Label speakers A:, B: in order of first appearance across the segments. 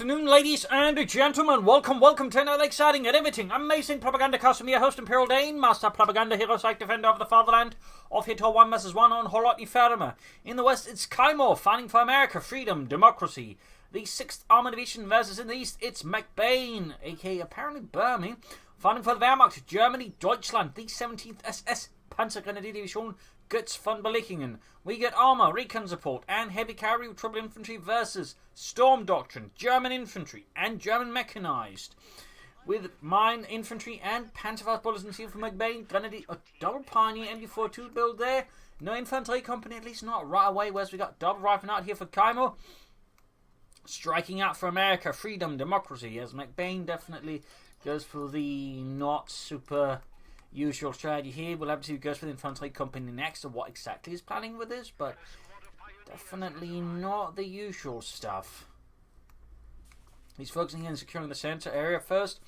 A: afternoon, ladies and gentlemen. Welcome to another exciting and riveting, amazing Propagandacaster from your host, Imperial Dane, Master Propaganda Hero, Psych Defender of the Fatherland, of Hit 1 vs 1 on Kholodny Ferma. In the West, it's Caimo0v0, fighting for America, freedom, democracy. The 6th Armored Division versus in the East, it's McBain, aka apparently Burma, fighting for the Wehrmacht, Germany, Deutschland, the 17th SS Panzergrenadier Division, Götz von Berlichingen. We get armor, recon support, and heavy cavalry with trouble infantry versus Storm Doctrine, German infantry, and German mechanized. With mine infantry and Panzerfaust bullets and steel from McBain, Grenadier, a double Pioneer MG42 build there. No infantry company, at least not right away, whereas we got double rifle out here for Caimo0v0. Striking out for America, freedom, democracy, as McBain definitely goes for the not super usual strategy here. We'll have to see who goes for the infantry company next, or what exactly he's planning with this, but definitely not the usual stuff. He's focusing on securing the center area first,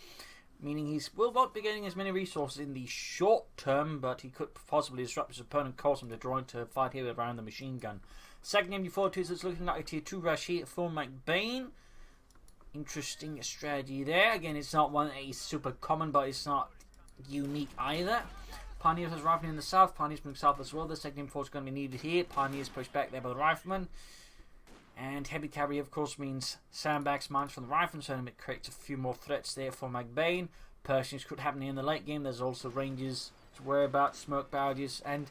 A: meaning he will not be getting as many resources in the short term, but he could possibly disrupt his opponent, cause him to draw into a fight here around the machine gun. Second MG42 is looking like a tier 2 rush here for McBain. Interesting strategy there. Again, it's not one that is super common, but it's not unique either. Pioneers has riflemen in the south, Pioneers moving south as well. The second M4 is going to be needed here. Pioneers pushed back there by the riflemen. And heavy cavalry, of course, means sandbags, mines from the riflemen, so it creates a few more threats there for McBain. Pershings could happen in the late game. There's also ranges to worry about, smoke barrages, and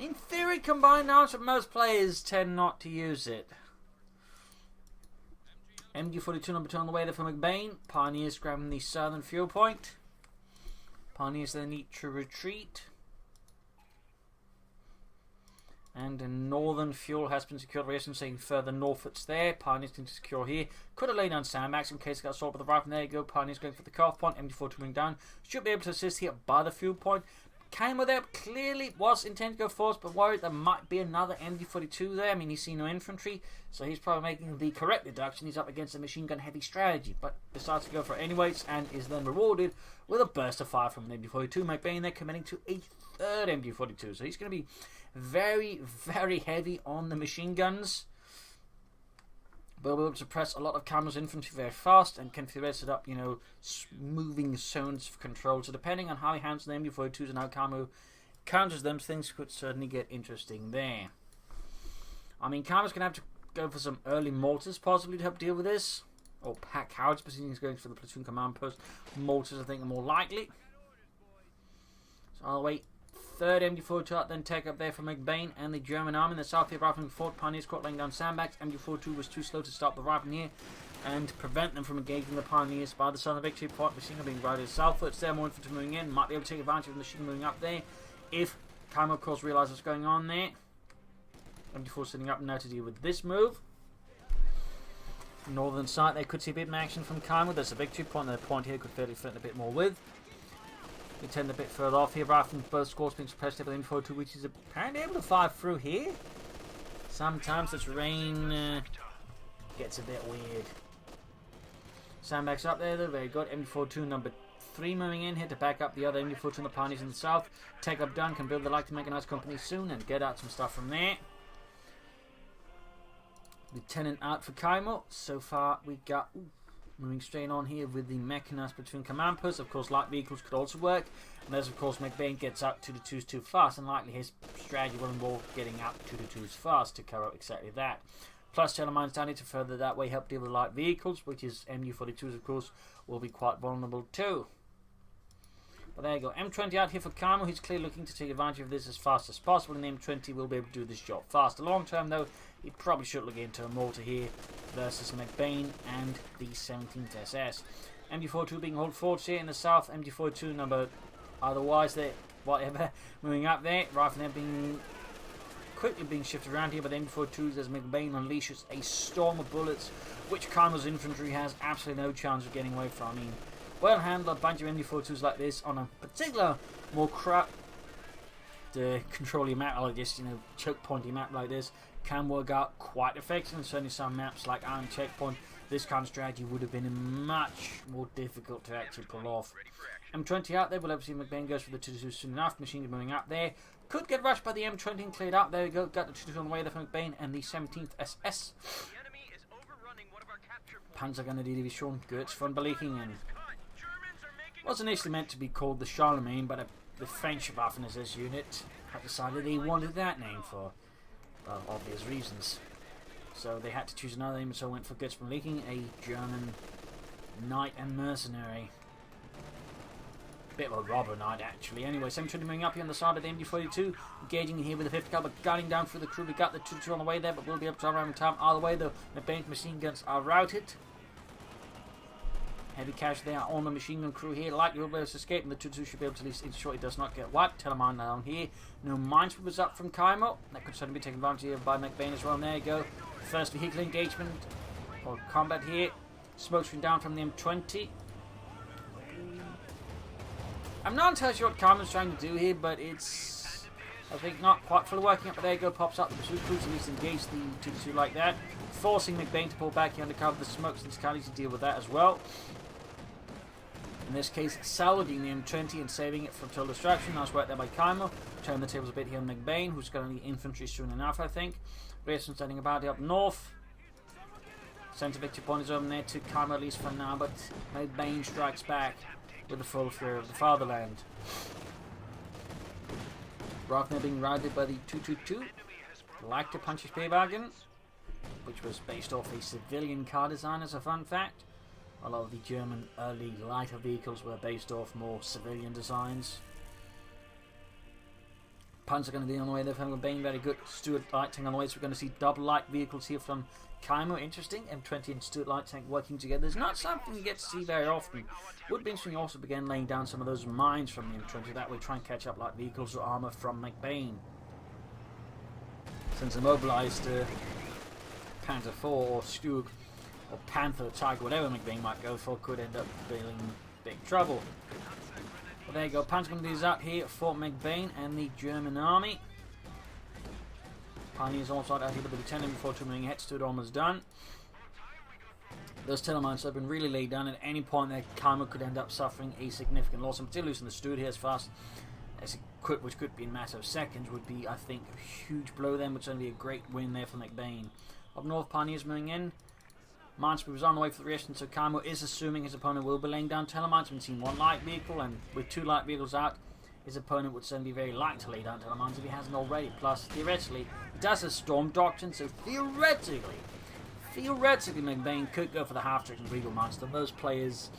A: in theory, combined arms, but most players tend not to use it. MG42 number 2 on the way there for McBain. Pioneers grabbing the southern fuel point. Pioneers then need to retreat. And a northern fuel has been secured. We're saying further northwards there. Pioneers need to secure here. Could have laid down sandbags in case it got assaulted with the rifle. There you go. Pioneers going for the cutoff point. MG42 moving down. Should be able to assist here by the fuel point. Caimo0v0 there clearly was intended to go first, but worried there might be another MG42 there. I mean, he's seen no infantry, so he's probably making the correct deduction. He's up against a machine gun heavy strategy, but decides to go for it anyways, and is then rewarded with a burst of fire from an MG42. McBain there committing to a third MG42, so he's going to be very, very heavy on the machine guns. But we'll be able to press a lot of Caimo0v0's infantry very fast and can set up, moving zones of control. So depending on how he handles the MG42s and how Caimo0v0 counters them, things could certainly get interesting there. I mean, Caimo0v's going to have to go for some early mortars possibly to help deal with this. Or pack cowards, but he's going for the platoon command post. Mortars, I think, are more likely. So I'll wait. Third MG42 out, then take up there for McBain and the German army in the south here. Rifleman fought, Pioneers caught laying down sandbags. MG42 was too slow to stop the riflemen here and prevent them from engaging the Pioneers by the southern victory point. Machine gun being routed southwards there. More infantry moving in. Might be able to take advantage of the machine moving up there if Caimo0v0, of course, realises what's going on there. MG4 sitting up now to deal with this move. Northern side, they could see a bit of action from Caimo0v0. There's a victory point. The point here could fairly fit a bit more with. We tend a bit further off here. Riflemen both scores being suppressed here by the MG42, which is apparently able to fire through here. Sometimes the terrain gets a bit weird. Sandbags up there though, very good. MG42 number 3 moving in here to back up the other MG42 and the Pioneers in the south. Take up done, can build the light mechanized company soon and get out some stuff from there. Lieutenant out for Caimo0v0. So far we got moving straight on here with the mechanized platoon command post. Of course, light vehicles could also work. And as of course McBain gets up to the 2s too fast, and likely his strategy will involve getting up to the 2s fast to cover up exactly that. Plus, Channel Mines down here to further that way help deal with light vehicles, which is MG42s, of course, will be quite vulnerable too. But there you go. M20 out here for Caimo0v0. He's clearly looking to take advantage of this as fast as possible, and the M20 will be able to do this job fast. Long term, though, he probably should look into a mortar here versus McBain and the 17th SS. MG42 being hold forward here in the south. MG42 number otherwise there, whatever, moving up there. Riflemen being quickly being shifted around here by the MG42s as McBain unleashes a storm of bullets, which Caimo0v0's infantry has absolutely no chance of getting away from. I mean, well handled, a bunch of MG42s like this on a particular more controlling map like this, choke pointy map like this, can work out quite effective. And certainly some maps like Iron Checkpoint, this kind of strategy would have been much more difficult to actually pull off. M20 out there, we'll have to see McBain goes for the 2-2 soon enough. Machine gun moving up there. Could get rushed by the M20 and cleared up. There we go, got the 2-2 on the way there for McBain and the 17th SS. Panzergunner Division Götz von Belichingen. Was initially meant to be called the Charlemagne, but the French Waffen SS unit had decided they wanted that name for, well, obvious reasons. So they had to choose another name, so went for Götz von Belichingen, a German knight and mercenary. Bit of a robber knight, actually. Anyway, 720 moving up here on the side of the MD42, engaging in here with the 50 caliber, gunning down through the crew. We got the 2-2 on the way there, but we'll be able to run in time. Either way, though, the McBain machine guns are routed. Heavy casualty there on the machine gun crew here. Likely will be able to escape, and the 2-2 should be able to at least ensure it does not get wiped. Telemine down here. No minesweepers up from Caimo. That could certainly be taken advantage of by McBain as well. And there you go. First vehicle engagement or combat here. Smoke screen down from the M20. I'm not entirely sure what Caimo's trying to do here, but it's, I think, not quite fully working out. But there you go, pops up the pursuit crews, at least engage the 2-2 like that, forcing McBain to pull back here undercover the smokes and Scotty to deal with that as well. In this case, salvaging the M20 and saving it from total destruction. Nice work there by Caimo. Turn the tables a bit here on McBain, who's going to need infantry soon enough, I think. Grayson standing about up north. Centre victory point is over there to Caimo at least for now, but McBain strikes back with the full fury of the fatherland. Rothner being routed by the 222. Like to punch his pay bargain, which was based off a civilian car design as a fun fact. A lot of the German early lighter vehicles were based off more civilian designs. Punts are going to be on the way there from McBain, very good. Stuart light tank on the way, so we're going to see double light vehicles here from Caimo. Interesting, M20 and Stuart light tank working together. It's not something you get to see very often. Would be interesting also begin laying down some of those mines from the M20. That way try and catch up light vehicles or armour from McBain. Since immobilised Panzer IV or Stug or Panther, Tiger, whatever McBain might go for, could end up being big trouble. Well, there you go. Panzer going to do up here for McBain and the German army. Pioneers also out here with the lieutenant before 2 moving ahead. Stood almost done. Those telemines have been really laid down. At any point there, Caimo could end up suffering a significant loss. I'm still losing the Steward here as fast as it could, which could be in a matter of seconds, would be, I think, a huge blow then, which would only be a great win there for McBain. Up north, Pioneers moving in. Minesweeper was on the way for the reaction, so Caimo is assuming his opponent will be laying down telemines. We've seen one light vehicle, and with 2 light vehicles out, his opponent would certainly be very likely to lay down telemines if he hasn't already. Plus, theoretically, he does have Storm Doctrine, so theoretically, McBain could go for the half-trick and Regal Monster. Most players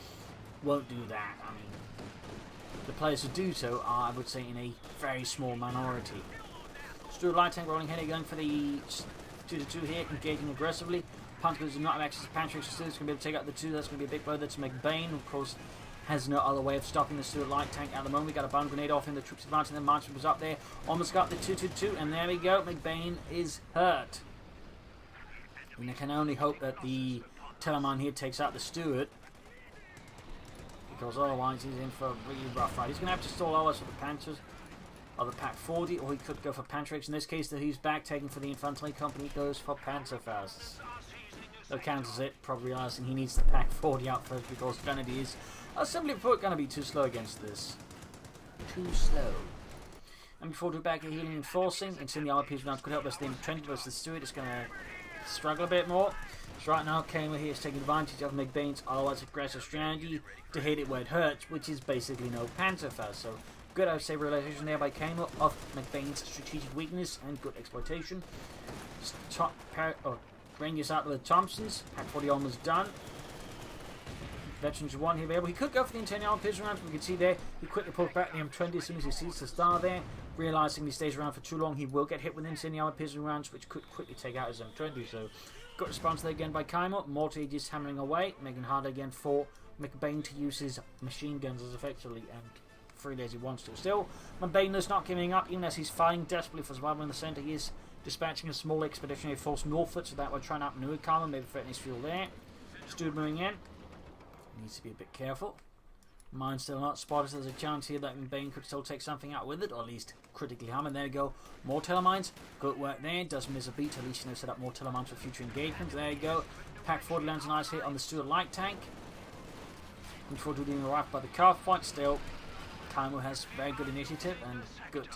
A: won't do that. I mean, the players who do so are, I would say, in a very small minority. Stuart light tank rolling ahead, going for the 2-2 here, engaging aggressively. Panzer does not have access to Pantrix, so it's going to be able to take out the 2. That's going to be a big blow. That's McBain, of course, has no other way of stopping the Stuart light tank at the moment. We got a bomb grenade off in the troops advancing. Then Marchman was up there, almost got the 2-2, and there we go. McBain is hurt. And I can only hope that the telemine here takes out the Stuart, because otherwise he's in for a really rough fight. He's going to have to stall ours for the Panthers, or the Pack 40, or he could go for Pantrix. In this case, that he's back taking for the Infantry Company, goes for Panzerfaust. So counters it, probably realising he needs the Pack 40 out first because Kennedy is, simply put, going to be too slow against this. Too slow. And before we back at healing and forcing, it's in the RPs round could help us. The M20 versus the Stuart is going to struggle a bit more. So right now, Caimo here is taking advantage of McBain's otherwise aggressive strategy to hit it where it hurts, which is basically no Panzerfaust. So good, I would say, realization there by Caimo of McBain's strategic weakness and good exploitation. Bring this out with the Thompsons. Pack 40 almost done. Veterans 1 here available. He could go for the internal pistol rounds, but we can see there he quickly pulls back the M20 as soon as he sees the star there. Realising he stays around for too long, he will get hit with incendiary pistol rounds, which could quickly take out his M20. So, good response there again by Caimo. Mortar just hammering away, making it harder again for McBain to use his machine guns as effectively and freely as he wants to. Still, McBain is not giving up, even as he's fighting desperately for survival in the centre. He is dispatching a small expeditionary force northward, so that we're trying to outmaneuver Caimo, maybe threaten his fuel there. Stuart moving in. Needs to be a bit careful. Mine still not spotted, so there's a chance here that McBain could still take something out with it, or at least critically harm. And there we go. More telemines. Good work there. Does miss a beat. At least set up more telemines for future engagements. There you go. Pack 40 lands a nice hit on the Stuart light tank. Control to being arrived by the calf point. Still, Caimo has very good initiative and good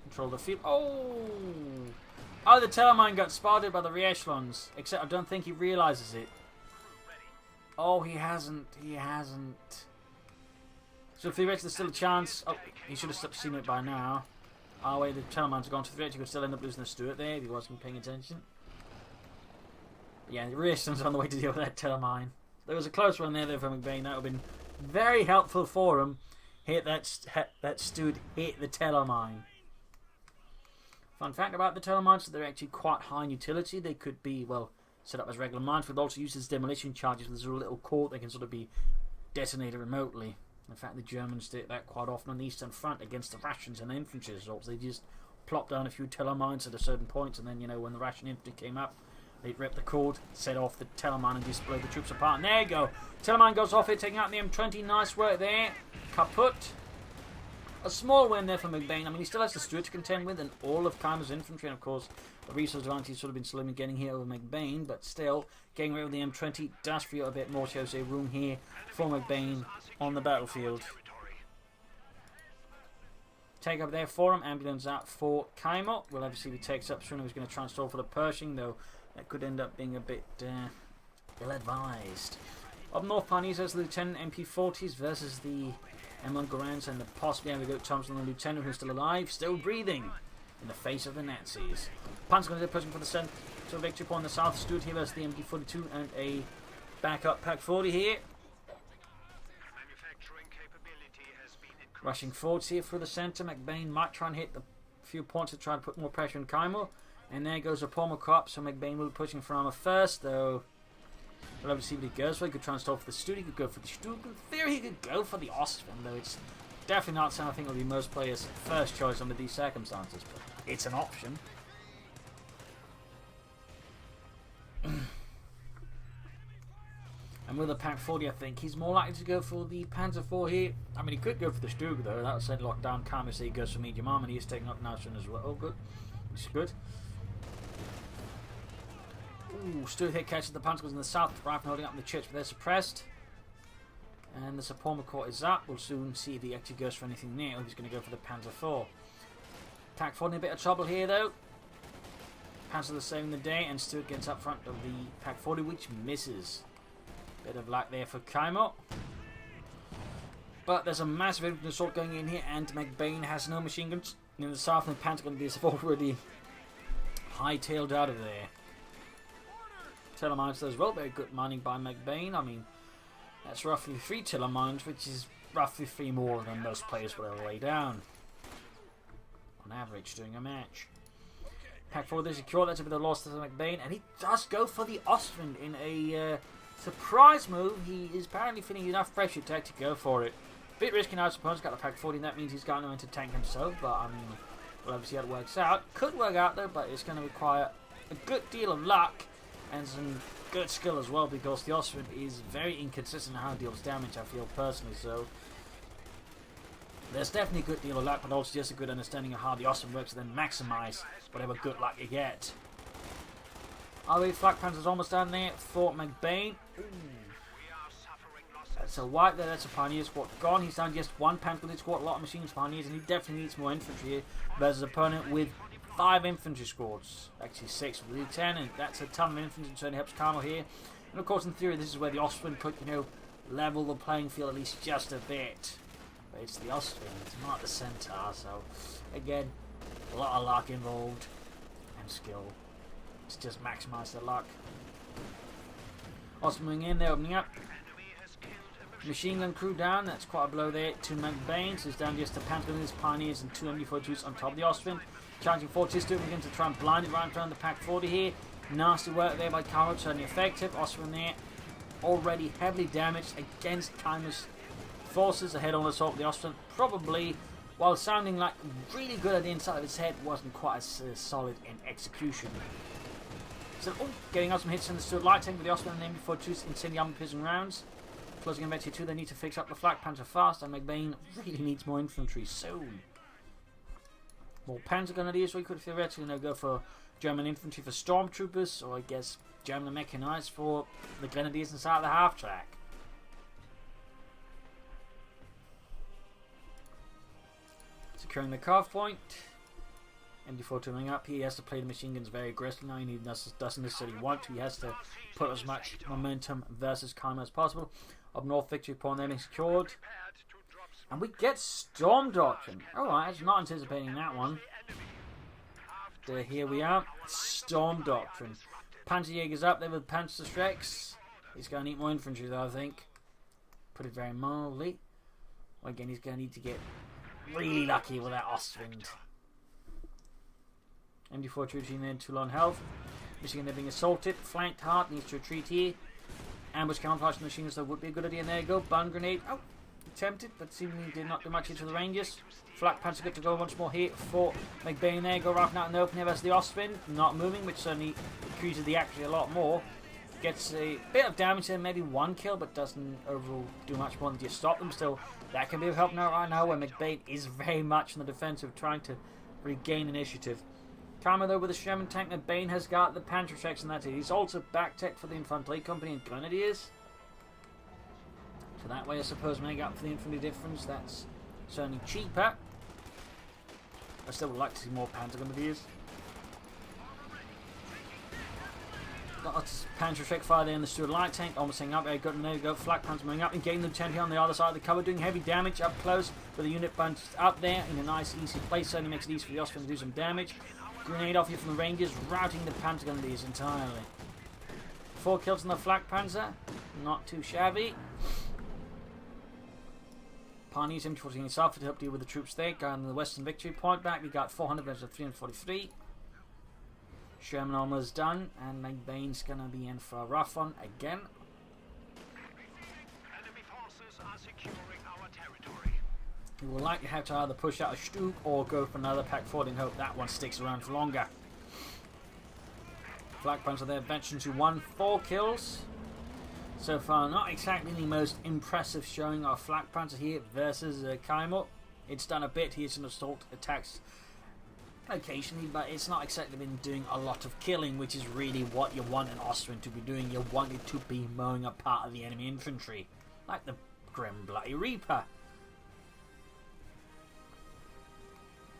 A: control of the field. Oh, the telemine got spotted by the re-echelons. Except I don't think he realises it. Oh, he hasn't. He hasn't. So theoretically, there's still a chance. Oh, he should have seen it by now. Oh, wait, the Tellermines are gone to theoretically. He could still end up losing the Stuart there if he wasn't paying attention. But yeah, the resistance on the way to deal with that Tellermine. There was a close one there for McBain. That would have been very helpful for him. Hit that Stuart, hit the Tellermine. Fun fact about the Tellermines, they're actually quite high in utility. They could be, well, set up as regular mines, but also use as demolition charges. There's a little court they can sort of be detonated remotely. In fact, the Germans did that quite often on the Eastern Front against the Russians and the infantry assaults. They just plopped down a few Tellermines at a certain point, and then, you know, when the Russian infantry came up, they'd rip the cord, set off the Tellermine, and just blow the troops apart. And there you go. Tellermine goes off here, taking out the M20. Nice work there. Kaput. A small win there for McBain. I mean, he still has the Stuart to contend with, and all of Caimo0v's infantry, and of course, the resource advantage has sort of been slowly getting here over McBain, but still, getting rid of the M20 does free up a bit more, so say, room here for McBain on the battlefield. Take up there for him. Ambulance out for Caimo. We'll obviously he takes up soon. He's going to try and stall for the Pershing, though that could end up being a bit ill-advised. Up north, Pioneers has the Lieutenant MP40s versus the M1 Garans, and the possibly have a go Thompson, the Lieutenant, who's still alive, still breathing in the face of the Nazis. Panzer going to be pushing for the centre victory point on the south. Stuart here versus the MP42 and a backup Pack 40 here. Rushing forwards here through the centre. McBain might try and hit the few points to try to put more pressure on Caimo. And there goes a Palmer Crop, so McBain will be pushing for armour first, though. We'll have to see what he goes for. He could try and stall for the Stuart. He could go for the Stuart. In theory, he could go for the Ostwind, though it's definitely not something that will be most players' first choice under these circumstances, but it's an option. And with a Pack 40, I think he's more likely to go for the Panzer IV here. I mean, he could go for the Stuart, though. That would send lock down Caimo, so he goes for medium arm, and he is taking up Naushin as well. Oh, good. Which is good. Ooh, Stuart here catches the Panzer, goes in the south. Rifle holding up in the church, but they're suppressed. And the Support Court is up. We'll soon see if he actually goes for anything near, or he's going to go for the Panzer IV. Pack 40 in a bit of trouble here, though. Panzer the saving the day, and Stuart gets up front of the Pack 40, which misses. Bit of luck there for Caimo. But there's a massive infantry assault going in here, and McBain has no machine guns. In the south, and the Panzer going to be already high-tailed out of there. Tellermines as well, very good mining by McBain. I mean, that's roughly 3 Tellermines, which is roughly 3 more than most players will ever lay down on average during a match. Pack 4 is secure. That's a bit of loss to McBain, and he does go for the Ostwind in a surprise move. He is apparently feeling enough pressure to actually go for it. Bit risky now, I suppose. He's got the Pack 40, that means he's got no one to tank himself, but I mean, we'll obviously how it works out. Could work out though, but it's going to require a good deal of luck and some good skill as well, because the Ostwind is very inconsistent in how it deals damage, I feel personally, so there's definitely a good deal of luck, but also just a good understanding of how the Ostwind works, and then maximize whatever good luck you get. Our Flak Panzer's almost down there for McBain. Ooh. That's a white there, that's a Pioneer squad gone. He's down just 1 Panther squad, a lot of machines, Pioneers, and he definitely needs more infantry here versus an opponent with 5 infantry squads. Actually 6 with the Lieutenant. That's a ton of infantry, certainly helps Caimo here. And of course, in theory, this is where the Ostwind could, you know, level the playing field at least just a bit. But it's the Ostwind, it's not the Centaur, so again, a lot of luck involved and skill. It's just maximise the luck. Ostwind moving in, they're opening up. Machine gun crew down, that's quite a blow there to McBain, so he's down just to Panther, Pioneers, and 2 MD42s on top of the Ostwind. Charging forward, just doing again to try and blind it right around the Pack 40 here. Nasty work there by Caimo, certainly effective. Ostwind there, already heavily damaged against Caimo's forces. Ahead on assault with the Ostwind, probably, while sounding like really good at the inside of his head, wasn't quite as solid in execution. So, getting out some hits in the Stuart Light Tank with the Ostwind and the MD42s incendiary piercing rounds. Closing in Betty 2, they need to fix up the Flak Panzer fast, and McBain really needs more infantry soon. More Panzer Grenadiers, so he could theoretically go for German infantry for stormtroopers, or I guess German mechanized for the Grenadiers inside of the half track. Securing the carve point. MD4 turning up. He has to play the machine guns very aggressively now. He doesn't necessarily want to. He has to put as much momentum versus Caimo as possible. Up north, victory point there being secured. And we get Storm Doctrine. Alright, I was not anticipating that one. Here we are. Storm Doctrine. Panzerjäger's up there with Panzerschrecks. He's going to need more infantry though, I think. Put it very mildly. Well, again, he's going to need to get really lucky with that Ostwind. MD4 retreating there, 2 low on health. Michigan, they're being assaulted. Flanked hard, needs to retreat here. Ambush camouflage machines, though, would be a good idea. And there you go. Bun grenade. Oh, attempted, but seemingly did not do much into the Rangers. Flak Panzer good to go once more here for McBain there. Go right out in the open here. There's the Ostwind. Not moving, which certainly increases the accuracy a lot more. Gets a bit of damage there, maybe 1 kill, but doesn't overall do much more than just stop them. Still, that can be of help now right now, where McBain is very much in the defensive, trying to regain initiative. Caimo, though, with the Sherman tank, McBain has got the Panzerschrecks, and that's it. He's also back tech for the Infantry Company and Grenadiers. So that way, I suppose, make up for the infantry difference. That's certainly cheaper. I still would like to see more Panzer Grenadiers. Lots of Panzerschreck fire there in the Stuart light tank, almost hanging up there. Good, and there you go. Flak Panzer moving up and getting the Lieutenant on the other side of the cover, doing heavy damage up close with the unit bunched up there in a nice, easy place. Certainly makes it easy for the Austrians to do some damage. Grenade off here from the Rangers, routing the Panzer Grenadiers entirely. 4 kills on the Flak Panzer, not too shabby. Parnese MT-14 South to help deal with the troops there. Going on the western victory point back, we got 400 versus 343. Sherman almost done, and McBain's gonna be in for a rough one again.
B: Enemy forces are securing our territory.
A: He will likely have to either push out a Stug or go for another pack forward and hope that one sticks around for longer. Flak Panzer there, venturing to 4 kills. So far, not exactly the most impressive showing of Flak Panzer here versus Caimo. It's done a bit. Here's some assault attacks occasionally, but it's not exactly been doing a lot of killing, which is really what you want an Austrian to be doing. You want it to be mowing a part of the enemy infantry, like the Grim Bloody Reaper.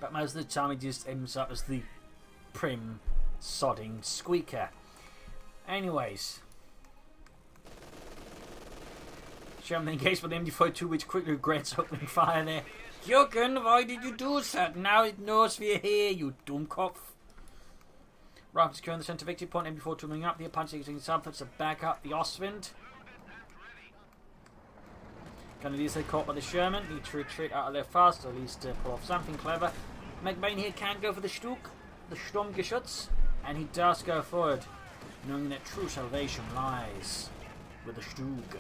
A: But most of the time, he just ends up as the prim, sodding squeaker. Anyways, Sherman engaged with the MD-42, which quickly regrets opening fire there. Jürgen, why did you do that? Now it knows we're here, you Dummkopf. Rapid securing the centre victory point. MD-42 moving up. The Apache using Sanford to back up the Ostwind. Grenadiers are caught by the Sherman. Need to retreat out of there fast, or at least pull off something clever. McBain here can go for the Stug, the Sturmgeschütz, and he does go forward, knowing that true salvation lies with the Stug.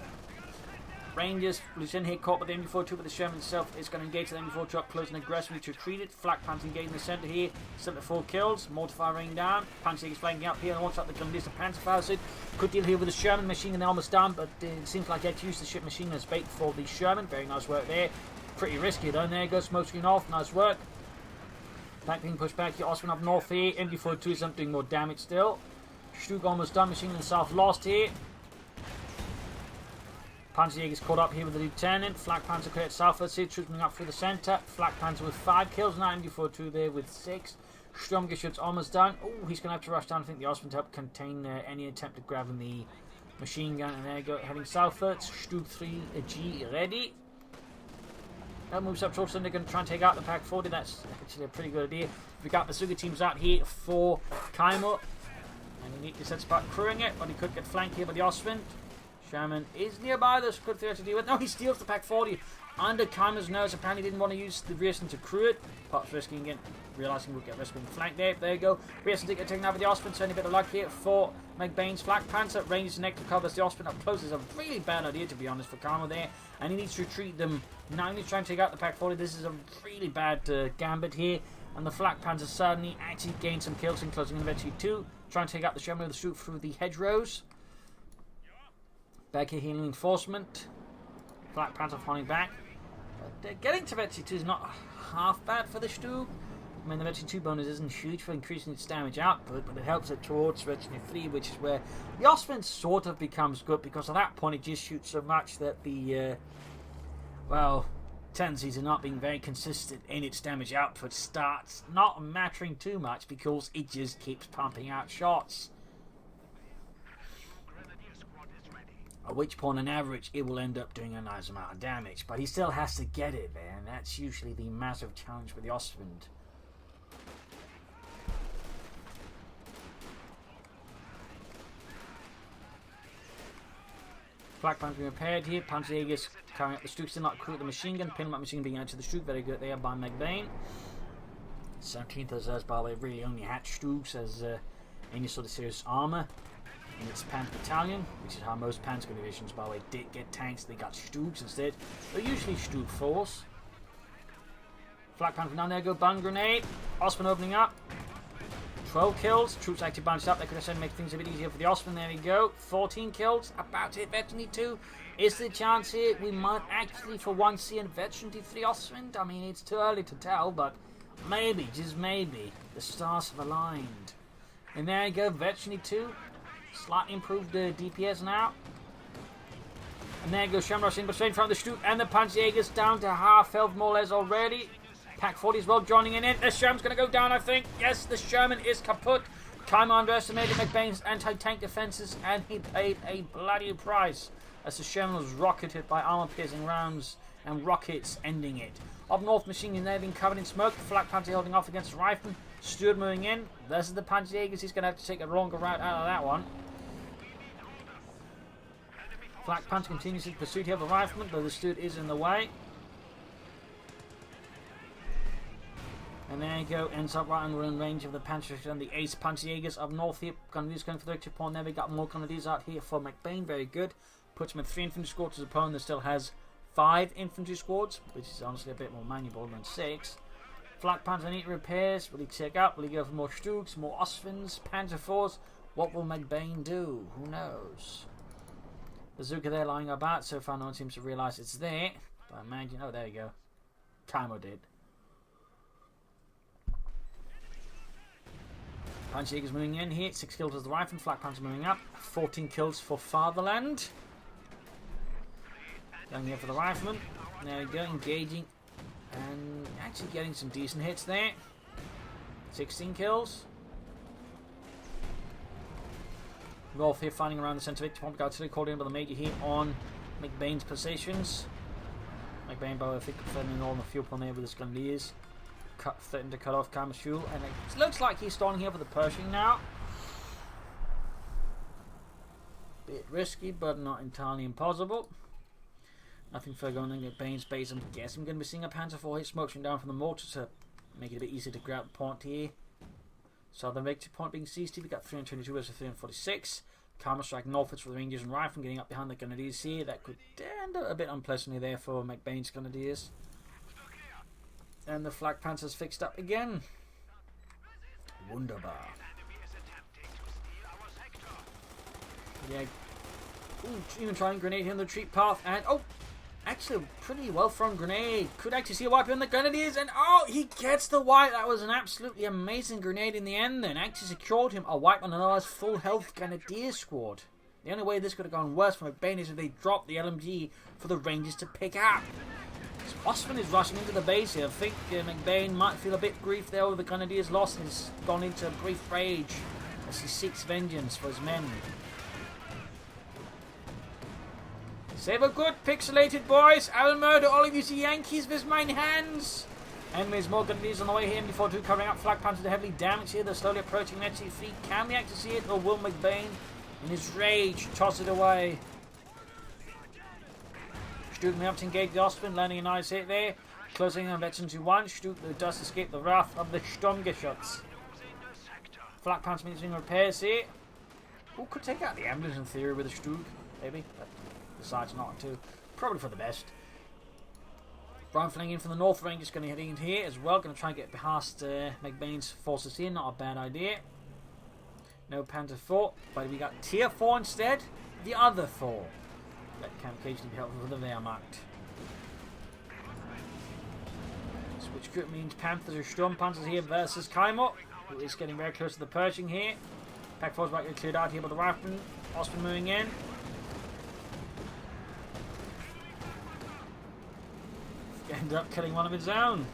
A: Rangers, Lieutenant here caught by the MD-42, but the Sherman itself is going to engage the MD-42 up close and aggressively to retreat it. Flak Panzer engaging the centre here, still at 4 kills. Mortar raining down. Panzer is flanking up here and wants up the Grenadiers to Panzerfaust. Could deal here with the Sherman machine gun almost done, but it seems like they had to use the ship machine as bait for the Sherman. Very nice work there. Pretty risky though. And there goes smoke screen off. Nice work. Tank being pushed back here. Ostwind up north here. MD-42 is doing more damage still. Stug almost done. Machine gun south lost here. Panzerjäger's caught up here with the Lieutenant. Flak Panzer clear at southwards here, troops moving up through the centre. Flak Panzer with 5 kills now, MD-42 there with 6. Sturmgeschütz almost done. Oh, he's going to have to rush down. I think the Ostwind to help contain any attempt at grabbing the machine gun. And there you go, heading southwards. Stug 3G ready. That moves up towards center, going to try and take out the Pack 40. That's actually a pretty good idea. We got the Suga teams out here for Caimo. And he neatly sets about crewing it, but he could get flanked here by the Ostwind. Sherman is nearby, there's good fear to deal with. No, he steals the Pack 40 under Caimo's nose. Apparently didn't want to use the Rierson to crew it. Pops risking again, realising we'll get risk being flanked there. There you go. Rierson did get taken out with the Ostwind, so only a bit of luck here for McBain's Flak Panzer. Ranges neck to covers the Ostwind up close. Is a really bad idea, to be honest, for Caimo there. And he needs to retreat them. Now he needs to try and take out the Pack 40. This is a really bad gambit here. And the Flak Panzer suddenly actually gained some kills in closing inventory 2. Try and take out the Sherman with the shoot through the hedgerows. Back here healing enforcement. Flak Panzer falling back. But getting to Vetsi 2 is not half bad for the Stug. I mean, the Vetsi 2 bonus isn't huge for increasing its damage output, but it helps it towards Vetsi 3, which is where the Ostwind sort of becomes good, because at that point it just shoots so much that the, well, tendency to not being very consistent in its damage output starts not mattering too much because it just keeps pumping out shots.
B: Grenadier squad is ready.
A: At which point, on average, it will end up doing a nice amount of damage. But he still has to get it there, and that's usually the massive challenge with the Ostwind. Flak Panzer being repaired here. Panzerjägers carrying out the Stuke, still not equipped with the machine gun. Pinlock machine being added to the Stuke. Very good there by McBain. 17th as by the way, really only had Stukes as any sort of serious armour in its Panzer battalion, which is how most Panzer divisions, by the way, did get tanks. They got Stukes instead. They're usually Stuke force. Flak Panzer now there go bang grenade. Ostwind opening up. 12 kills. Troops actually bounced up. They could have said make things a bit easier for the Ostwind. There we go. 14 kills. About to hit Veteran 2. Is there a chance here we might actually for once see a Veteran for the Ostwind? I mean, it's too early to tell, but maybe, just maybe, the stars have aligned. And there you go. Veteran 2. Slightly improved DPS now. And there goes Shamrock in, but straight in front of the Stuke, and the Panzerjägers down to half health more or less already. Pack 40 as well joining in. The Sherman's going to go down, I think. Yes, the Sherman is kaput. Caimo underestimated McBain's anti-tank defences, and he paid a bloody price as the Sherman was rocketed by armour-piercing rounds and rockets, ending it. Up north, machine gun there being covered in smoke. Flak Panzer holding off against the Rifleman. Stewart moving in. This is the Panzerjägers. He's going to have to take a longer route out of that one. Flak Panzer continues his pursuit here of the Rifleman, but the Stewart is in the way. And there you go, ends up right under in range of the Panzer and the Ace Panzerjägers up north here. Grenadiers going for the victory point there. We got more Grenadiers out here for McBain, very good. Puts him at 3 infantry squads. His opponent that still has 5 infantry squads, which is honestly a bit more manageable than 6. Flak Panzer need repairs. Will he take out? Will he go for more Stukes, more Ostwinds, Panzer IVs? What will McBain do? Who knows? Bazooka there lying about. So far no one seems to realise it's there. But imagine, oh there you go. Caimo did. Panzerjägers moving in here, 6 kills as the Rifleman, Flak Panzer moving up, 14 kills for Fatherland. Going here for the Rifleman, there we go, engaging and actually getting some decent hits there. 16 kills. Rolf here fighting around the centre victory point, artillery called in by the major here on McBain's positions. McBain, by the way, confirming all on the fuel pump there with his Grenadiers. Threatened to cut off Caimo's fuel, and it looks like he's starting here for the Pershing now. Bit risky, but not entirely impossible. Nothing further going on at McBain's base. I'm guessing I'm going to be seeing a Panzer IV hit smoking down from the mortar to make it a bit easier to grab the point here. Southern victory point being seized here. We got 322 versus 346. Caimo strike northwards for the Rangers and Riflemen, getting up behind the Grenadiers here. That could end up a bit unpleasantly there for McBain's Grenadiers. And the Flak Panzer's fixed up again. Wunderbar. Yeah. Ooh, even trying grenade here on the retreat path. And, oh, actually a pretty well thrown grenade. Could actually see a wipe on the Grenadiers. And, oh, he gets the wipe. That was an absolutely amazing grenade in the end then. Actually secured him a wipe on another full health Grenadier squad. The only way this could have gone worse for McBain is if they dropped the LMG for the Rangers to pick up. Ostwind is rushing into the base here. I think McBain might feel a bit grief there over the Grenadiers' loss and has gone into a brief rage as he seeks vengeance for his men. Saber good, pixelated boys. I will murder all of you Yankees with my hands. Enemies, more Grenadiers on the way here. MD42 covering up. Flak Panzer heavily damaged here. They're slowly approaching Nazi fleet. Can we actually see it, or will McBain, in his rage, toss it away? Stuke me up to engage the Ostwind, landing a nice hit there. Closing on Veteran 2-1. Stuke does escape the wrath of the Sturmgeschütz. Flak Panzer means doing repairs here. Who could take out the ambulance in theory with a Stuke? Maybe, but decides not to. Probably for the best. Brian flanking in from the north, Rangers going to head in here as well. Going to try and get past McBain's forces here. Not a bad idea. No Panzer IV, but we got Tier 4 instead. The other 4. That can occasionally be helpful for the Wehrmacht. Switch group means Panthers or Sturm Panzers here versus Caimo, who is getting very close to the Pershing here. Pack 4's about to get cleared out here by the Rifleman. Ostwind moving in. end up killing one of his own.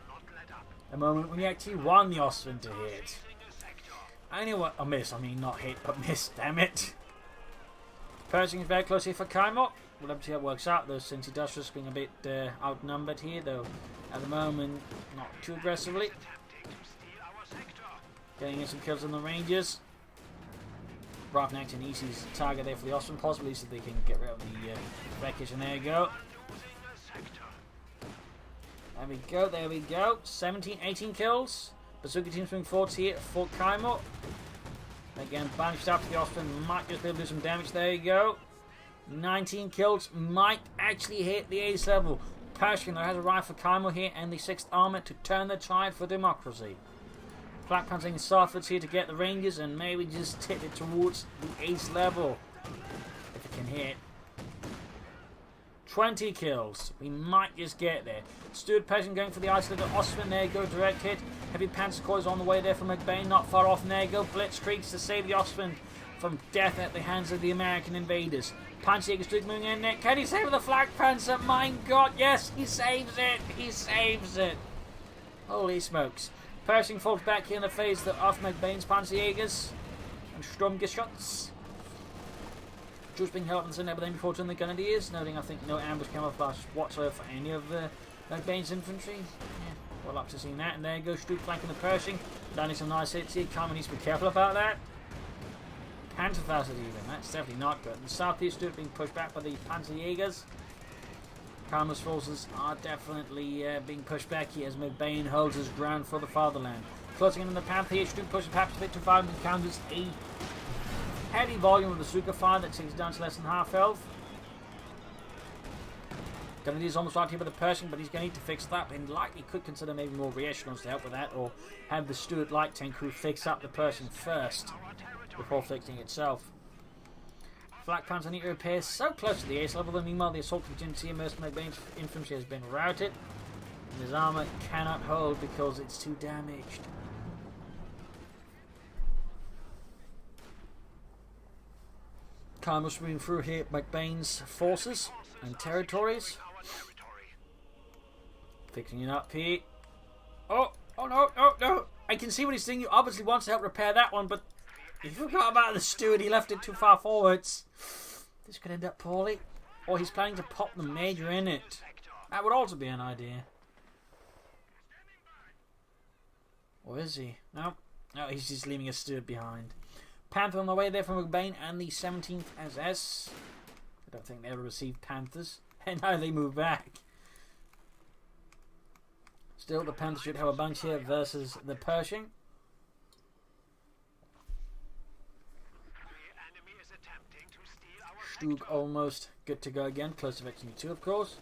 B: Not let up.
A: A moment when he actually won the Ostwind to hit. Anyway, I miss. I mean, not hit, but miss. Damn it. Pershing is very close here for Caimo0v0. We'll have to see how it works out, though, since he does risk being a bit outnumbered here, though. At the moment, not too aggressively.
B: Attempting to steal our sector.
A: Getting in some kills on the Rangers. Rather than acting easy target there for the Ostwind, possibly, so they can get rid of the wreckage. And there you go.
B: Losing a sector.
A: There we go, there we go. 17, 18 kills. Bazooka team swing forwards here for Caimo0v0. Again, banished after the Ostwind. Might just be able to do some damage. There you go. 19 kills. Might actually hit the ace level. Pershing though has arrived for Caimo0v0 here and the 6th Armour to turn the tide for democracy. Flak Panzering Starfords here to get the Rangers and maybe just tip it towards the ace level. If it can hit. 20 kills. We might just get there. Stuart Pershing going for the isolated Ostwind. There you go, direct hit. Heavy Panzer Corps is on the way there for McBain. Not far off. And there you go. Blitzkrieg's to save the Ostwind from death at the hands of the American invaders. Panzerjäger moving in there. Can he save the Flak Panzer? My God, yes, he saves it. He saves it. Holy smokes. Pershing falls back here in the face of McBain's Panzerjägers and Sturmgeschütz. Just being held up in the center, but then before turning the Grenadiers, noting I think no ambush camouflage whatsoever for any of McBain's infantry. Yeah, well up to seeing that, and there you go, Stuart flanking the Pershing, landing some nice hits here. Caimo0v0 needs to be careful about that. Panzerfaust even, that's definitely not good. In the southeast, Stuart being pushed back by the Panzerjägers. Caimo0v's forces are definitely being pushed back here as McBain holds his ground for the fatherland. Closing in on the Panther here, Stuart pushing perhaps a bit too far and encounters a heavy volume of the Bazooka fire that takes down to less than half health. Grenadiers almost right here with the Pershing, but he's going to need to fix that. And likely could consider maybe more reechelons to help with that, or have the Stuart light tank crew fix up the Pershing first before fixing itself. Flak Panzer need to repair so close to the ace level, though meanwhile the assault contingency immersed McBain's infantry has been routed. And his armour cannot hold because it's too damaged. Caimo0v0 moving through here McBain's forces and territories. Fixing it up here. Oh no. I can see what he's doing. He obviously wants to help repair that one, but he forgot about the Stuart. He left it too far forwards. This could end up poorly. Or he's planning to pop the Major in it. That would also be an idea. Or is he? No, he's just leaving a Stuart behind. Panther on the way there from McBain and the 17th SS. I don't think they ever received Panthers. And now they move back. Still, the Panthers should have a bunch here versus the Pershing. Stug almost good to go again. Close to victory 2, of course.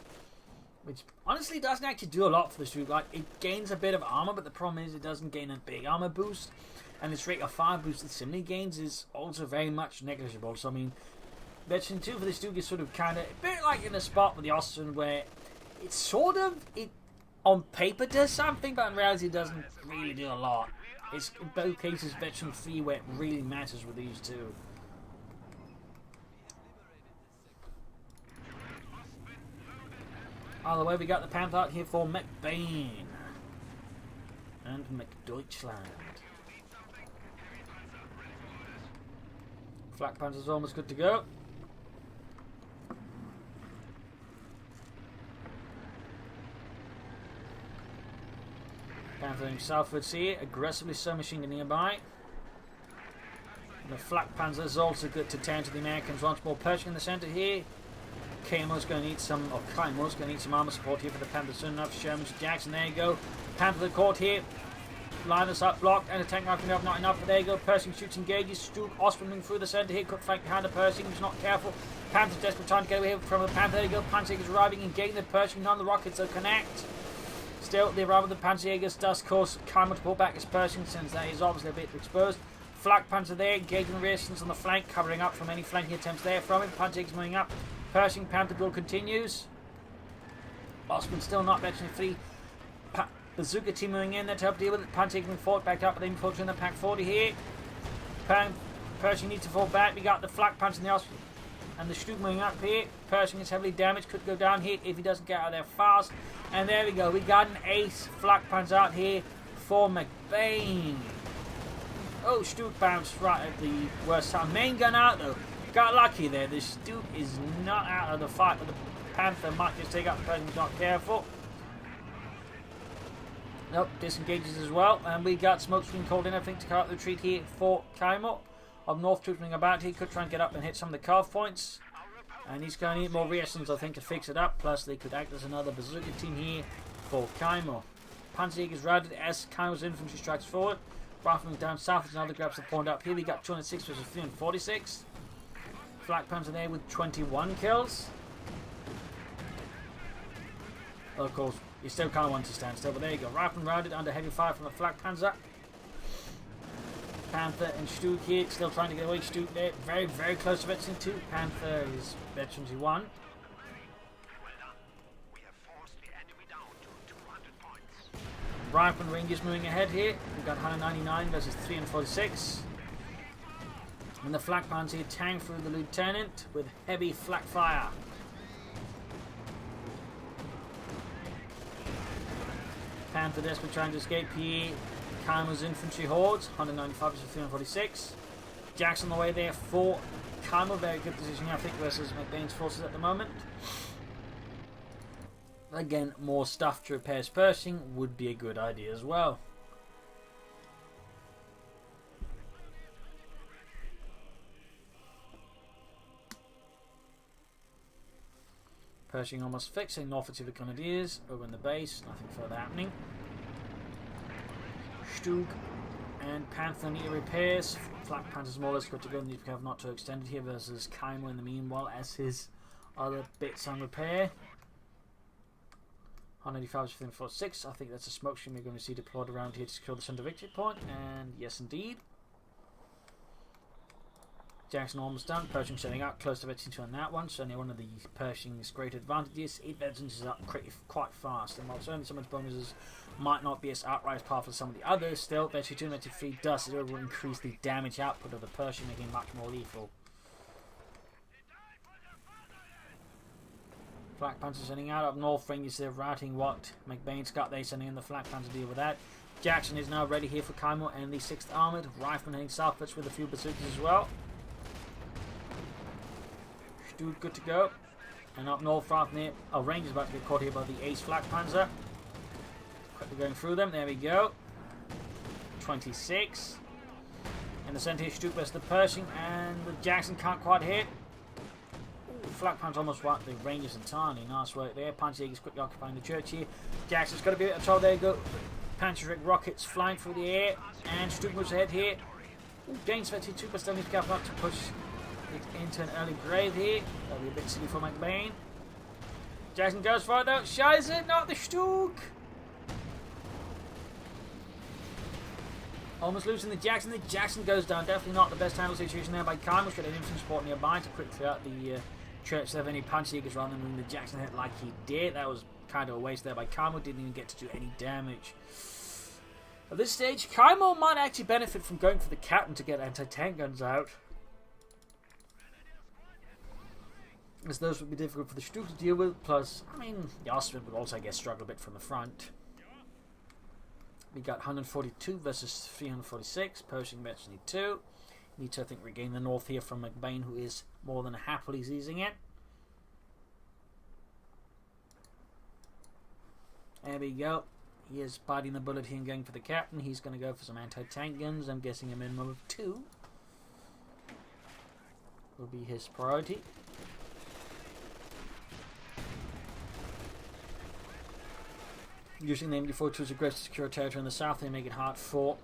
A: Which honestly doesn't actually do a lot for the Stug. Like, it gains a bit of armor, but the problem is it doesn't gain a big armor boost. And its rate of fire boost it similarly gains is also very much negligible. So, I mean, Veteran 2 for the Stug is sort of kind of a bit like in a spot with the Ostwind where it sort of, on paper does something, but in reality it doesn't really do a lot. It's in both cases Veteran 3 where it really matters with these two. Either way, we got the Panther out here for McBain and McDeutschland. Flak Panzer's almost good to go. Panther southwards here, aggressively submachine gun nearby. And the Flak Panzer is also good to turn to the Americans once more. Pershing in the centre here. Caimo0v's going to need some, or Caimo0v's going to need some armour support here for the Panther soon enough. Sherman's Jackson, there you go. Panther the court here. Line us up, blocked, and a tank rifle not enough, but there you go. Pershing shoots, engages. Stug Ostwind through the centre here, cut flank behind the Pershing, he's not careful. Panther's desperate trying to get away from the Panther, there you go. Panzerjägers arriving, engaging the Pershing on the rockets, they'll connect. Still, the arrival of the Panzerjägers does cause Caimo0v0 to pull back his Pershing, since that is obviously a bit exposed. Flak Panzer there, engaging the resistance on the flank, covering up from any flanking attempts there from him. Panzerjägers moving up. Pershing Panther duel continues. Ostwind still not veteran free. Bazooka team moving in there to help deal with it. Panzer moving forward, backed up, but then forward in the pack 40 here. Pershing needs to fall back. We got the Flak Panzer and the Ostwind. And the Stug moving up here. Pershing is heavily damaged. Could go down here if he doesn't get out of there fast. And there we go. We got an ace flak panzer out here for McBain. Oh, Stug bounced right at the worst time. Main gun out though. Got lucky there. The Stug is not out of the fight, but the Panther might just take up the Pershing's not careful. Nope, disengages as well. And we got smoke screen called in, I think, to cut out the retreat here for Caimo0v0. Of North trooping about, he could try and get up and hit some of the carve points. And he's going to need more reactions, I think, to fix it up. Plus, they could act as another bazooka team here for Caimo0v0. Panzer is routed as Caimo0v0's infantry strikes forward. Rifleman down south as another grabs the point up here. We got 206 versus 346. Flak Panzer there with 21 kills. Well, of course, you still kind of want to stand still, but there you go. Rifleman routed under heavy fire from the Flak Panzer. Panther and Stug here, still trying to get away. Stug there, very, very close to Veteran 2. Panther is Veteran 1.
B: Well done. We have forced the enemy down to 200 points.
A: Rifleman Rangers moving ahead here. We've got 199 versus 346. And the Flak Panzer here tang through the Lieutenant with heavy flak fire. Panther desperately trying to escape here. Caimo0v0's infantry hordes, 195 versus 346. Jackson on the way there for Caimo0v0, very good position, I think, versus McBain's forces at the moment. Again, more stuff to repair Pershing would be a good idea as well. Pershing almost fixing North to the Grenadiers over in the base, nothing further happening. Stug and Panther need repairs. Flak Panther's more or less good to go. Need to be careful not to extend it here versus Caimo0v0 in the meanwhile as his other bits on repair. 185 to 46. I think that's a smoke screen we're going to see deployed around here to secure the center victory point. And yes, indeed. Jackson almost done. Pershing setting up close to Veteran 2 on that one. Certainly one of the Pershing's great advantages. 8 veterans is up quite fast. And while certainly some of its bonuses might not be as outright as powerful as some of the others, still Veteran 2 and Veteran 3 does increase the damage output of the Pershing, making it much more lethal. Flak Panzer sending out up north. Rangers they're routing what McBain's got there, sending in the Flak Panzer to deal with that. Jackson is now ready here for Caimo0v0 and the 6th Armoured. Rifleman heading southwards with a few bazookas as well. Stug good to go. And up north, right near. Oh, Rangers about to get caught here by the Ace Flak Panzer. Quickly going through them. There we go. 26. In the centre here, Stug versus the Pershing, and the Jackson can't quite hit. Ooh, Flak Panzer almost wiped the Rangers entirely. Nice work there. Panzer quickly occupying the church here. Jackson's got a bit of trouble. There you go. Panzergrenadier rockets flying through the air, and Stug moves ahead here. Ooh, gains 32, but still needs to careful not to push it into an early grave here. That'll be a bit silly for McBain. Jackson goes for it though. Shies it, not the Stug. Almost losing the Jackson. The Jackson goes down. Definitely not the best handled situation there by Caimo0v0. Got an infantry support nearby to quick clear out the church. There have any punch seekers rather than moving the Jackson hit like he did. That was kind of a waste there by Caimo0v0. Didn't even get to do any damage. At this stage, Caimo0v0 might actually benefit from going for the captain to get anti-tank guns out, as those would be difficult for the Stug to deal with. Plus, I mean, the Ostwind would also, I guess, struggle a bit from the front. We got 142 versus 346. Pershing Veteran 2. Need to, I think, regain the north here from McBain, who is more than happily seizing it. There we go. He is biting the bullet here and going for the captain. He's going to go for some anti-tank guns. I'm guessing a minimum of 2 will be his priority. Using the MD4 to aggressive secure territory in the south, they make it hard for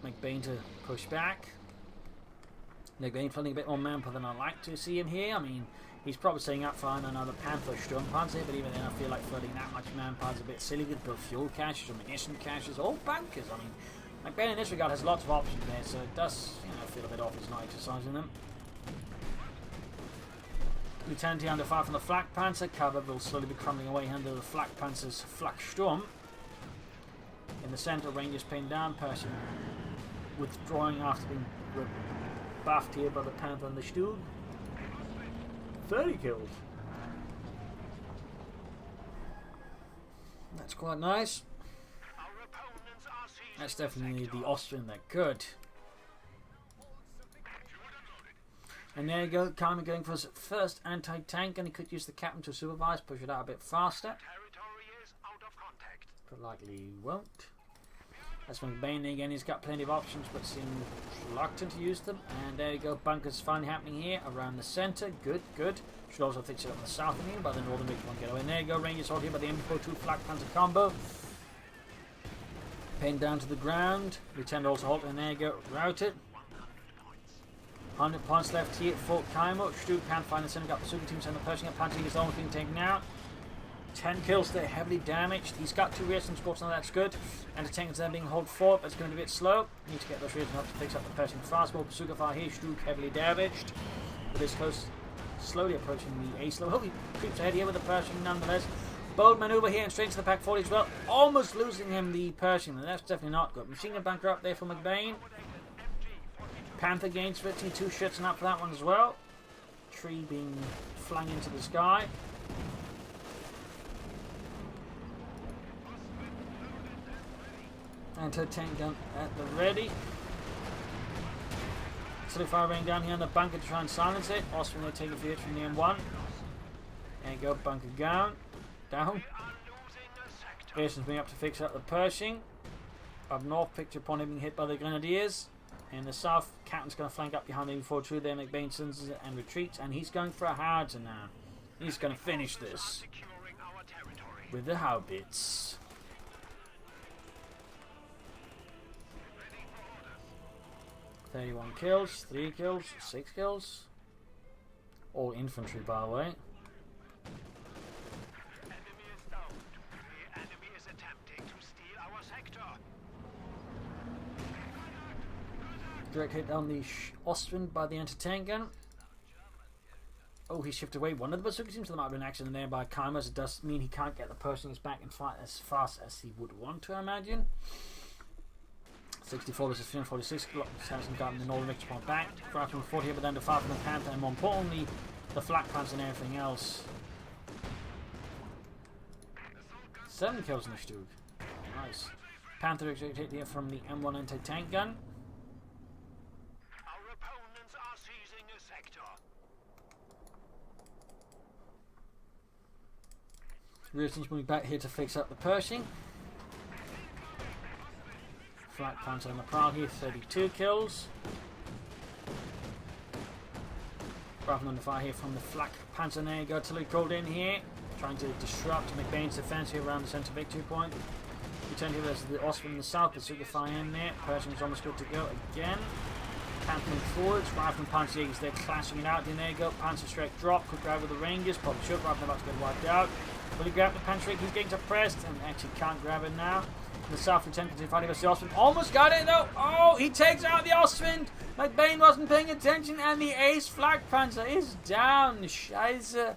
A: McBain to push back. McBain feeling a bit more manpower than I'd like to see him here. I mean, he's probably setting up for another Panther Storm Panzer, but even then I feel like flooding that much manpower is a bit silly with both fuel caches, ammunition caches, or bunkers. I mean, McBain in this regard has lots of options there, so it does, feel a bit off he's not exercising them. Lieutenant under fire from the Flak Panzer. Cover will slowly be crumbling away under the Flak Panzer's Flak Sturm. In the centre, Rangers pinned down. Pershing withdrawing after being buffed here by the Panther and the Stug. 30 kills. That's quite nice. That's definitely the Austrian that good. And there you go, Caimo going for his first anti-tank, and he could use the captain to supervise, push it out a bit faster. But likely he won't. That's McBain again, he's got plenty of options but seems reluctant to use them. And there you go, bunkers finally happening here around the centre. Good, good. Should also fix it up on the south of him, but the northern ridge won't get away. And there you go, Rangers hold here by the M42 flak panzer combo. Pinned down to the ground. Lieutenant also halt, and there you go, routed. 100 points left here for Caimo. Stu can't find the center, got the super team center pushing up. Panzer is almost being taken out. 10 kills there, heavily damaged. He's got 2 rears and scores, now that's good. And the tank is then being held forward, but it's going to be a bit slow. Need to get those rears up to fix up the Pershing fastball. Bazooka fire here, Stu heavily damaged. But this close, slowly approaching the A slow. Oh, he creeps ahead here with the Pershing nonetheless. Bold maneuver here and straight to the Pack 40 as well. Almost losing him the Pershing, and that's definitely not good. Machine gun bunker up there for McBain. Panther gains 52 shots and up for that one as well. Tree being flung into the sky. Anti-tank gun at the ready. Silly fire rain down here on the bunker to try and silence it. Austrian they take a hit from the M1. There you go, bunker down. Pearson's being up to fix up the Pershing. Up north, picture upon him being hit by the Grenadiers. In the south, Captain's going to flank up behind the infantry there. McBain sends it and retreats, and he's going for a howitzer now. He's going to finish this with the Haubitz. "31 kills, 3 kills, 6 kills. All infantry, by the way. Direct hit down the Ostwind by the anti-tank gun. Oh, he shifted away one of the bazooka teams. There might have been an accident there by Caimo, as it does mean he can't get the Pershings back and fight as fast as he would want to, I imagine. 64 versus 346. Samson got the northern Richard point back. 5 from 40 but then to 5 from the Panther, and more importantly, the flak pants and everything else. 7 kills in the Stug. Nice. Panther hit here from the M1 anti-tank gun.
B: Our opponents are seizing a sector.
A: Rearton's moving back here to fix up the Pershing. Flak Panther on the prowl here, 32 kills. Rather under fire here from the Flak Panther. There you go, Tilly called in here, trying to disrupt McBain's defense here around the centre victory point. Return here as the Ostwind in the south, the Sugar fire in there. Pershing is almost good to go again. Panther forwards, Rifle and Panzer Jägers, they're clashing it out. Then there you go, Panzer straight drop, could grab with the Rangers, probably should, Rifle about to get wiped out. Will he grab the Panzer Jäger? He's getting suppressed and actually can't grab it now. The South Lieutenant continues fighting against the Ostwind. Almost got it though. Oh, he takes out the Ostwind. McBain wasn't paying attention, and the Ace Flak Panzer is down. Scheiße.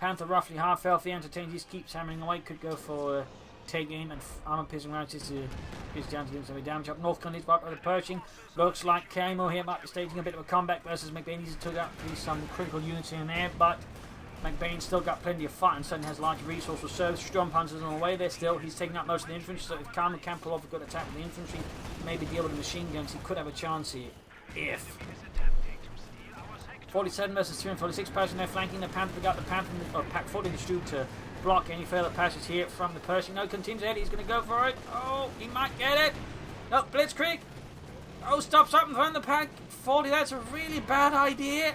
A: Panther roughly half health. The entertainer just keeps hammering away. Could go for take aim and armor piercing rounds just to pierce down to do some damage. Up north, Connie's back with the Pershing. Looks like Caimo here might be staging a bit of a comeback versus McBain. He's took out some critical units in there, but McBain still got plenty of fight and certainly has large resource reserves. Storm Panzer's on the way there still. He's taking out most of the infantry, so if Caimo can pull off a good attack with the infantry, maybe deal with the machine guns, he could have a chance here. If 47 versus 346 Pershing, they're flanking the Panther. They got the Panther or Pack 40 in the Stug to block any further passes here from the Pershing. No, continues ahead. He's going to go for it. Oh, he might get it. No, Blitzkrieg. Oh, stops up and throwing the Pack 40. That's a really bad idea.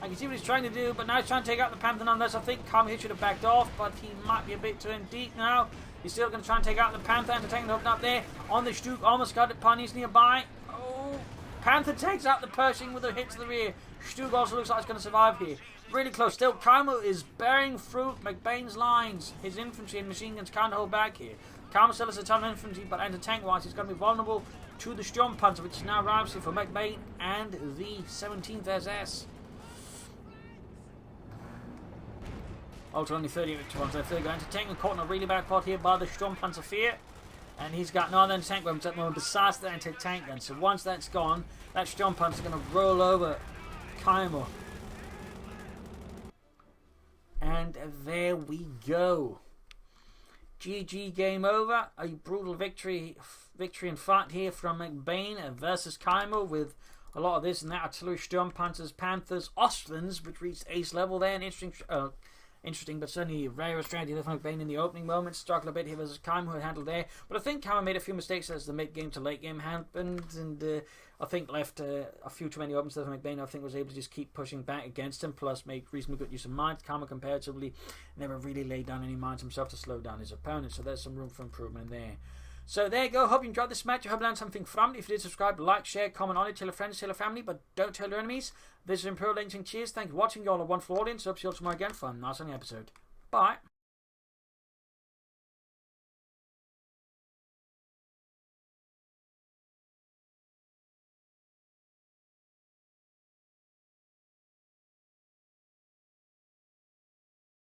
A: I can see what he's trying to do, but now he's trying to take out the Panther nonetheless. I think Caimo should have backed off, but he might be a bit too in deep now. He's still going to try and take out the Panther. Entertainment open up there on the Stug. Almost got it. Pawnee's nearby. Oh, Panther takes out the Pershing with a hit to the rear. Stug also looks like he's going to survive here. Really close. Still, Caimo is bearing fruit. McBain's lines. His infantry and machine guns can't hold back here. Caimo still has a ton of infantry, but anti-tank-wise, he's going to be vulnerable to the Storm Panzer, which is now rising for McBain and the 17th SS. Also only 30 victory ones left. There you go. Anti-tank and caught in a really bad pot here by the Storm Panzer Fear. And he's got northern tank weapons at the moment besides the anti-tank gun. So once that's gone, that Storm Panzer is going to roll over Caimo. And there we go. GG, game over. A brutal victory and fight here from McBain versus Caimo, with a lot of this and that artillery, Storm Panzers, Panthers, Ostwinds, which reached ace level there. An interesting but certainly rare strategy from McBain in the opening moments. Struggled a bit here versus Caimo, who handled there. But I think Caimo made a few mistakes as the mid-game to late-game happened, and I think left a few too many opens there for McBain. I think was able to just keep pushing back against him, plus make reasonably good use of mines. Caimo comparatively never really laid down any mines himself to slow down his opponent, so there's some room for improvement there. So there you go. Hope you enjoyed this match. I hope you learned something from it. If you did, subscribe, like, share, comment on it. Tell your friends, tell your family, but don't tell your enemies. This is Imperial Links and cheers. Thank you for watching. You all a wonderful audience. Hope to see you all tomorrow again for a nice episode. Bye.